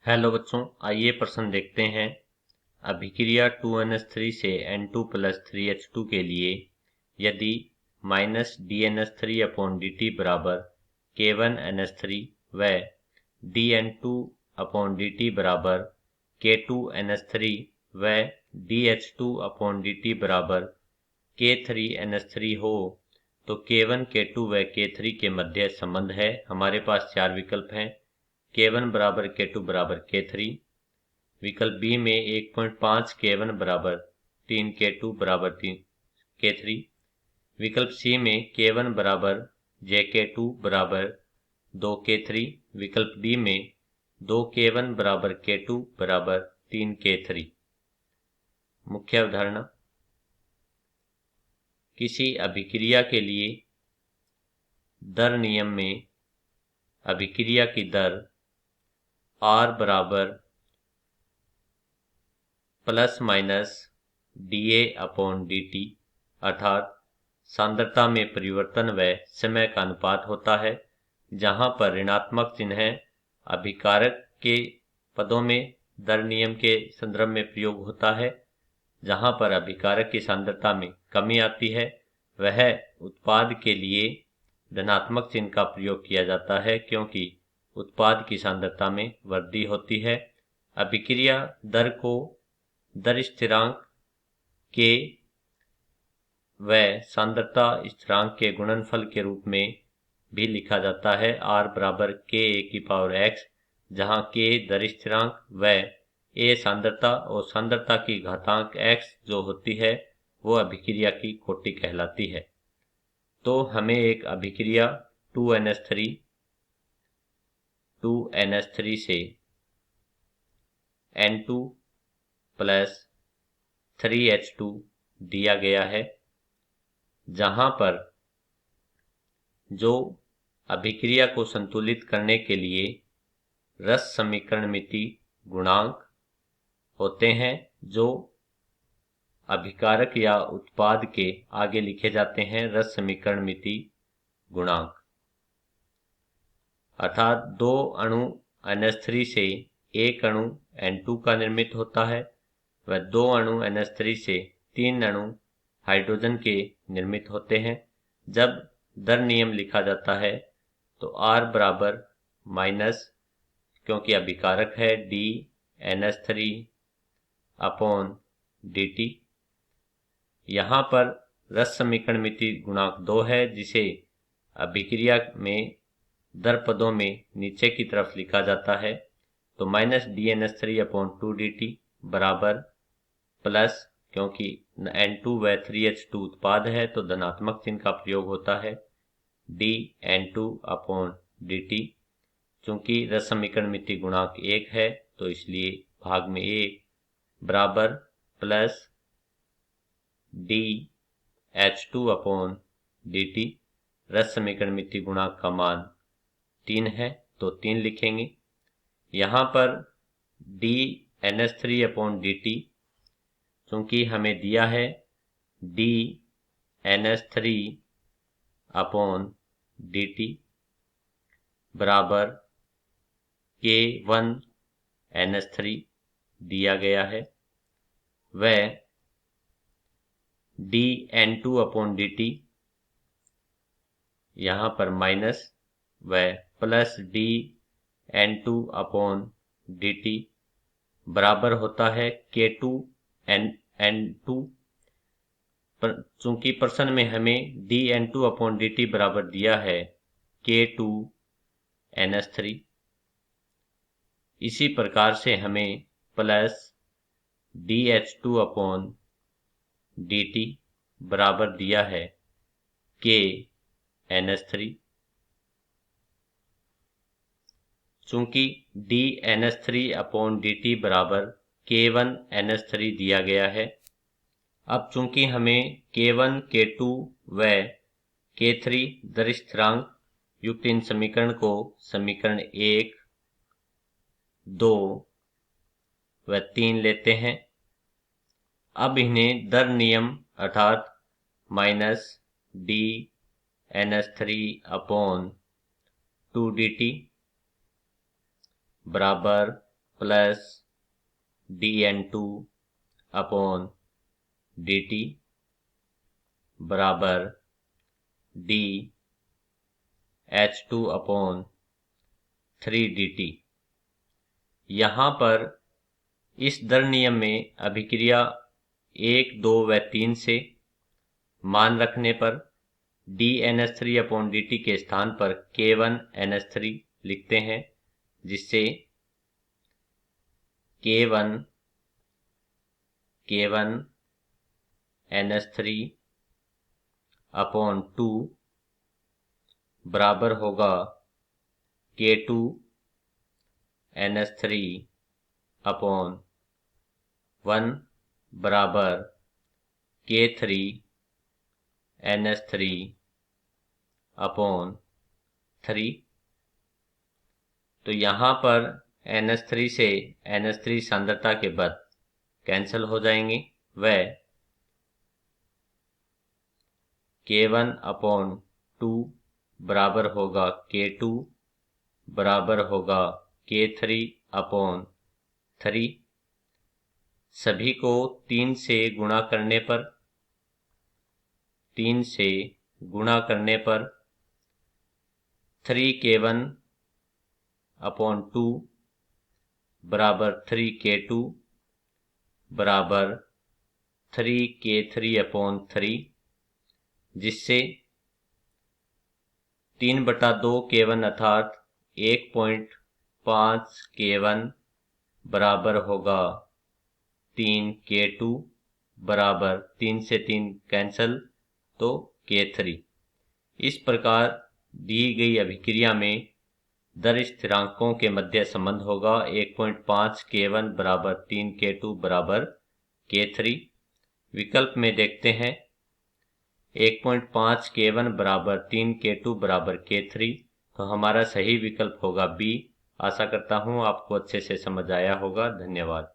Hello बच्चों, आइए प्रश्न देखते हैं। अभिक्रिया 2NH3 से N2 प्लस 3H2 के लिए यदि माइनस DNH3 अपॉन dt बराबर K1NH3 व DN2 अपॉन dt बराबर K2NH3 व DH2 अपॉन dt बराबर K3NH3 हो तो K1, K2 व K3 के मध्य संबंध है। हमारे पास चार विकल्प हैं। K1 बराबर K2 बराबर K3, विकल्प बी में 1.5 K1 बराबर 3 K2 बराबर 3 K3, विकल्प सी में K1 बराबर JK2 बराबर 2 K3, विकल्प डी में 2 K1 बराबर K2 बराबर 3 K3। मुख्य अवधारणा, किसी अभिक्रिया के लिए दर नियम में अभिक्रिया की दर R बराबर plus minus dA upon dt अर्थात सांद्रता में परिवर्तन व समय का अनुपात होता है, जहाँ पर ऋणात्मक चिन्ह अभिकारक के पदों में दर नियम के संदर्भ में प्रयोग होता है। जहाँ पर अभिकारक की सांद्रता में कमी आती है वह उत्पाद के लिए धनात्मक चिन्ह का प्रयोग किया जाता है, क्योंकि उत्पाद की सांद्रता में वृद्धि होती है। अभिक्रिया दर को दर स्थिरांक के व सांद्रता स्थिरांक के गुणनफल के रूप में भी लिखा जाता है। R बराबर Ka⁴x, जहाँ K दर स्थिरांक व A सांद्रता और सांद्रता की घातांक x जो होती है वो अभिक्रिया की कोटि कहलाती है। तो हमें एक अभिक्रिया 2NH3 से N2 प्लस 3H2 दिया गया है, जहाँ पर जो अभिक्रिया को संतुलित करने के लिए रस समीकरणमिति गुणांक होते हैं जो अभिकारक या उत्पाद के आगे लिखे जाते हैं रस समीकरणमिति गुणांक। अर्थात दो अणु NH3 से एक अणु N2 का निर्मित होता है व दो अणु NH3 से तीन अणु हाइड्रोजन के निर्मित होते हैं। जब दर नियम लिखा जाता है तो R बराबर माइनस, क्योंकि अभिकारक है, DNH3 अपॉन dt। यहाँ पर रस समीकरणमिति गुणांक 2 है, जिसे अभिक्रिया में दर पदों में नीचे की तरफ लिखा जाता है। तो माइनस DNH3 अपॉन 2 dt बराबर प्लस, क्योंकि N2 व 3H2 उत्पाद है तो धनात्मक चिन्ह का प्रयोग होता है, DN2 अपॉन dt। चूंकि रस समीकरणमिति गुणांक 1 है तो इसलिए भाग में 1 बराबर प्लस DH2 अपॉन dt। रस समीकरणमिति गुणांक का मान 3 है तो 3 लिखेंगे। यहाँ पर DNH3 अपॉन dt चूंकि हमें दिया है DNH3 अपॉन dt बराबर K1NH3 दिया गया है व DN2 अपॉन dt यहाँ पर माइनस व प्लस DN2 अपॉन dt बराबर होता है K2N2। चूंकि प्रश्न में हमें DN2 अपॉन dt बराबर दिया है K2NH3, इसी प्रकार से हमें प्लस DH2 अपॉन dt बराबर दिया है KNH3। चूंकि DNH3 अपॉन dt बराबर K1NH3 दिया गया है, अब चूंकि हमें K1, K2 व K3 दर स्थिरांक युक्त इन समीकरण को समीकरण 1, 2 व 3 लेते हैं। अब इन्हें दर नियम अर्थात माइनस DNH3 अपॉन 2 dt बराबर प्लस dN2 अपॉन dt बराबर dH2 अपॉन 3dt। यहाँ पर इस दर नियम में अभिक्रिया 1, 2 व 3 से मान रखने पर dNH3 अपॉन dt के स्थान पर K1NH3 लिखते हैं, जिससे K1NH3 अपॉन 2 बराबर होगा K2NH3 अपॉन 1 बराबर K3NH3 अपॉन 3। तो यहाँ पर NH3 से NH3 सांद्रता के बाद कैंसिल हो जाएंगे, व K1 अपॉन 2 बराबर होगा K2 बराबर होगा K3 अपॉन 3। सभी को 3 से गुणा करने पर 3K1 अपॉन 2 बराबर 3K2 बराबर 3K3 अपॉन 3, जिससे 3/2 K1 अर्थात 1.5 K1 बराबर होगा 3K2 बराबर 3 से 3 कैंसल तो K3। इस प्रकार दी गई अभिक्रिया में दर स्थिरांकों के मध्य संबंध होगा 1.5 K1 बराबर 3K2 बराबर K3। विकल्प में देखते हैं 1.5 K1 बराबर 3K2 बराबर K3, तो हमारा सही विकल्प होगा बी। आशा करता हूँ आपको अच्छे से समझ आया होगा। धन्यवाद।